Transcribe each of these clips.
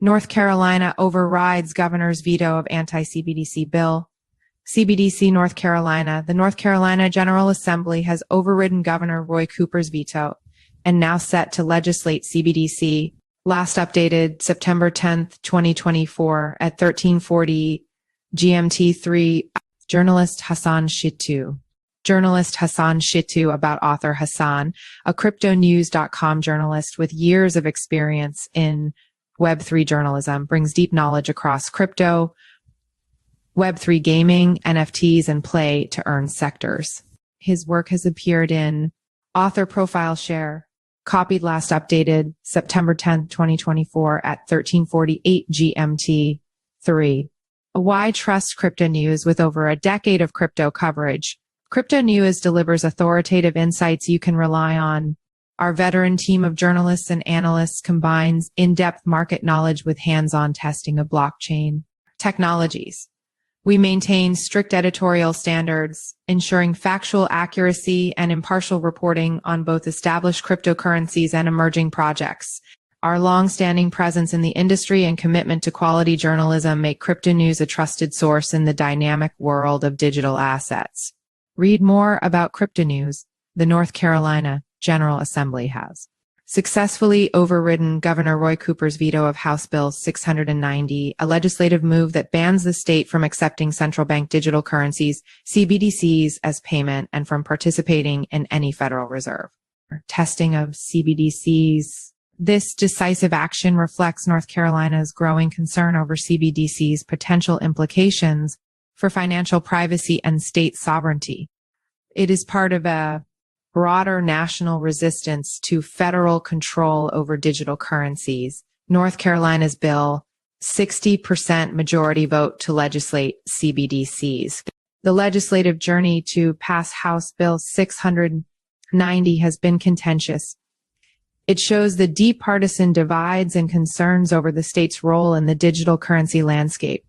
North Carolina overrides governor's veto of anti-CBDC bill. CBDC North Carolina. The North Carolina General Assembly has overridden Governor Roy Cooper's veto and now set to legislate CBDC. Last updated September 10th, 2024 at 1340 GMT3. Journalist Hassan Shittu. Journalist Hassan Shittu about author Hassan, a cryptonews.com journalist with years of experience in Web3 journalism, brings deep knowledge across crypto, Web3 gaming, NFTs, and play to earn sectors. His work has appeared in Author Profile Share, copied last updated September 10th, 2024 at 1348 GMT3. Why trust Cryptonews? With over a decade of crypto coverage, Cryptonews delivers authoritative insights you can rely on. Our veteran team of journalists and analysts combines in-depth market knowledge with hands-on testing of blockchain technologies. We maintain strict editorial standards, ensuring factual accuracy and impartial reporting on both established cryptocurrencies and emerging projects. Our long-standing presence in the industry and commitment to quality journalism make Cryptonews a trusted source in the dynamic world of digital assets. Read more about Cryptonews. The North Carolina General Assembly has successfully overridden Governor Roy Cooper's veto of House Bill 690, a legislative move that bans the state from accepting central bank digital currencies, CBDCs, as payment and from participating in any Federal Reserve. Testing of CBDCs. This decisive action reflects North Carolina's growing concern over CBDCs' potential implications for financial privacy and state sovereignty. It is part of a broader national resistance to federal control over digital currencies. North Carolina's bill, 60% majority vote to legislate CBDCs. The legislative journey to pass House Bill 690 has been contentious. It shows the deep partisan divides and concerns over the state's role in the digital currency landscape.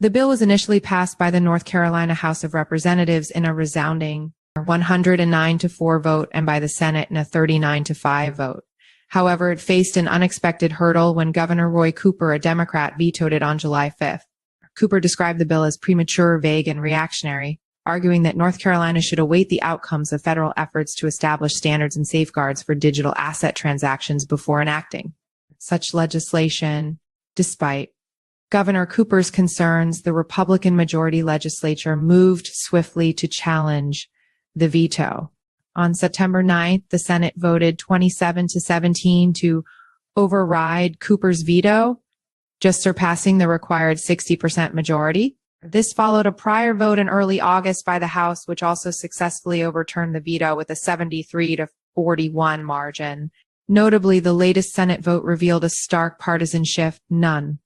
The bill was initially passed by the North Carolina House of Representatives in a resounding 109-4 vote and by the Senate in a 39-5 vote. However, it faced an unexpected hurdle when Governor Roy Cooper, a Democrat, vetoed it on July 5th. Cooper described the bill as premature, vague, and reactionary, arguing that North Carolina should await the outcomes of federal efforts to establish standards and safeguards for digital asset transactions before enacting such legislation. Despite Governor Cooper's concerns, the Republican majority legislature moved swiftly to challenge the veto. On September 9th, the Senate voted 27-17 to override Cooper's veto, just surpassing the required 60% majority. This followed a prior vote in early August by the House, which also successfully overturned the veto with a 73-41 margin. Notably, the latest Senate vote revealed a stark partisan shift. None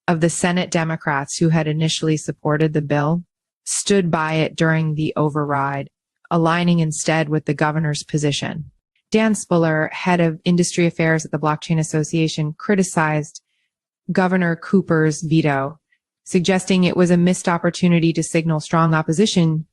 of the Senate Democrats who had initially supported the bill stood by it during the override, aligning instead with the governor's position. Dan Spuller, head of industry affairs at the Blockchain Association, criticized Governor Cooper's veto, suggesting it was a missed opportunity to signal strong opposition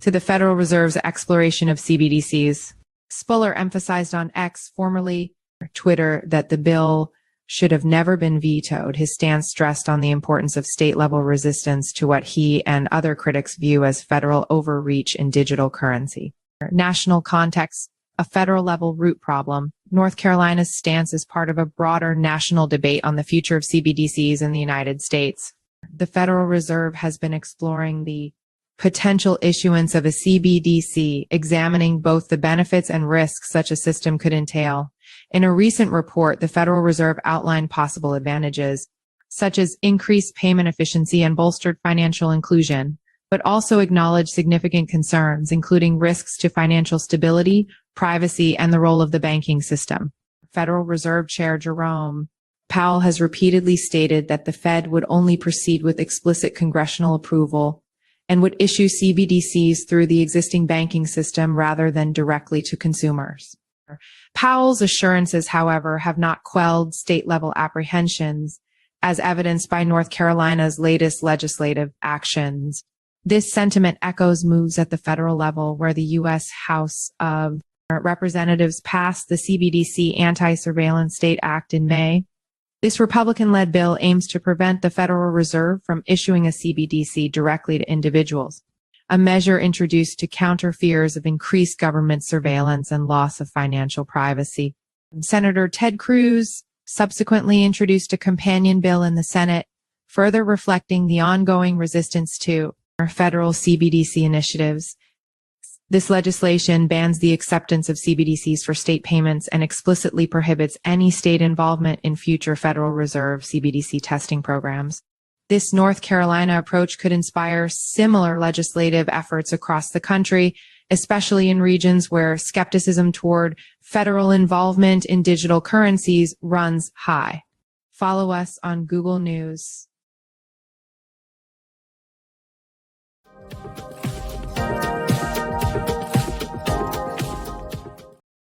to the Federal Reserve's exploration of CBDCs. Spuller emphasized on X, formerly Twitter, that the bill should have never been vetoed. His stance stressed on the importance of state-level resistance to what he and other critics view as federal overreach in digital currency. National context, a federal-level root problem. North Carolina's stance is part of a broader national debate on the future of CBDCs in the United States. The Federal Reserve has been exploring the potential issuance of a CBDC, examining both the benefits and risks such a system could entail. In a recent report, the Federal Reserve outlined possible advantages, such as increased payment efficiency and bolstered financial inclusion, but also acknowledged significant concerns, including risks to financial stability, privacy, and the role of the banking system. Federal Reserve Chair Jerome Powell has repeatedly stated that the Fed would only proceed with explicit congressional approval and would issue CBDCs through the existing banking system rather than directly to consumers. Powell's assurances, however, have not quelled state-level apprehensions, as evidenced by North Carolina's latest legislative actions. This sentiment echoes moves at the federal level, where the U.S. House of Representatives passed the CBDC Anti-Surveillance State Act in May, This Republican-led bill aims to prevent the Federal Reserve from issuing a CBDC directly to individuals, a measure introduced to counter fears of increased government surveillance and loss of financial privacy. Senator Ted Cruz subsequently introduced a companion bill in the Senate, further reflecting the ongoing resistance to federal CBDC initiatives. This legislation bans the acceptance of CBDCs for state payments and explicitly prohibits any state involvement in future Federal Reserve CBDC testing programs. This North Carolina approach could inspire similar legislative efforts across the country, especially in regions where skepticism toward federal involvement in digital currencies runs high. Follow us on Google News.